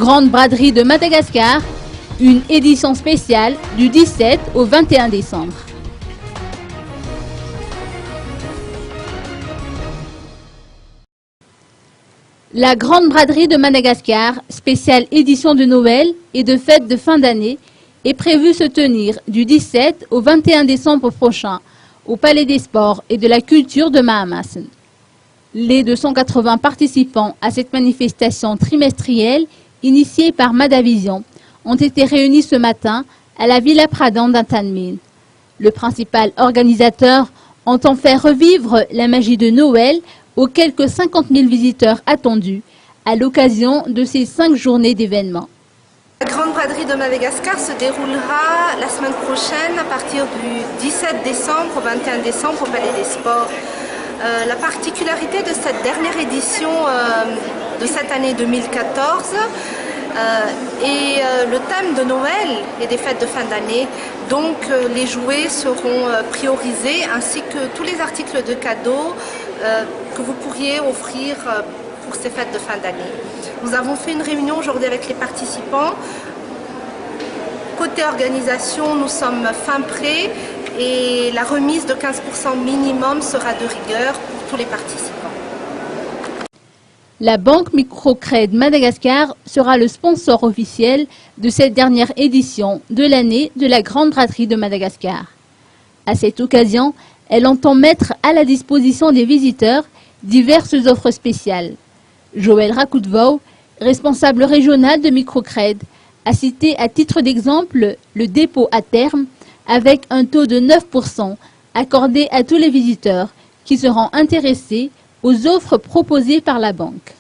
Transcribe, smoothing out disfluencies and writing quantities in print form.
Grande braderie de Madagascar, une édition spéciale du 17 au 21 décembre. La Grande braderie de Madagascar, spéciale édition de Noël et de fête de fin d'année, est prévue se tenir du 17 au 21 décembre prochain au Palais des Sports et de la Culture de Mahamassen. Les 280 participants à cette manifestation trimestrielle, initiée par Madavision, ont été réunis ce matin à la Villa Pradan d'Intanmin. Le principal organisateur entend faire revivre la magie de Noël aux quelques 50 000 visiteurs attendus à l'occasion de ces 5 journées d'événements. La Grande braderie de Madagascar se déroulera la semaine prochaine à partir du 17 décembre au 21 décembre au Palais des Sports. La particularité de cette dernière édition de cette année 2014 est le thème de Noël et des fêtes de fin d'année. Donc les jouets seront priorisés ainsi que tous les articles de cadeaux que vous pourriez offrir pour ces fêtes de fin d'année. Nous avons fait une réunion aujourd'hui avec les participants. Côté organisation, nous sommes fin prêts et la remise de 15% minimum sera de rigueur pour tous les participants. La Banque Microcred Madagascar sera le sponsor officiel de cette dernière édition de l'année de la Grande braderie de Madagascar. À cette occasion, elle entend mettre à la disposition des visiteurs diverses offres spéciales. Joël Rakoudvou, responsable régional de Microcred, a cité à titre d'exemple le dépôt à terme avec un taux de 9% accordé à tous les visiteurs qui seront intéressés aux offres proposées par la banque.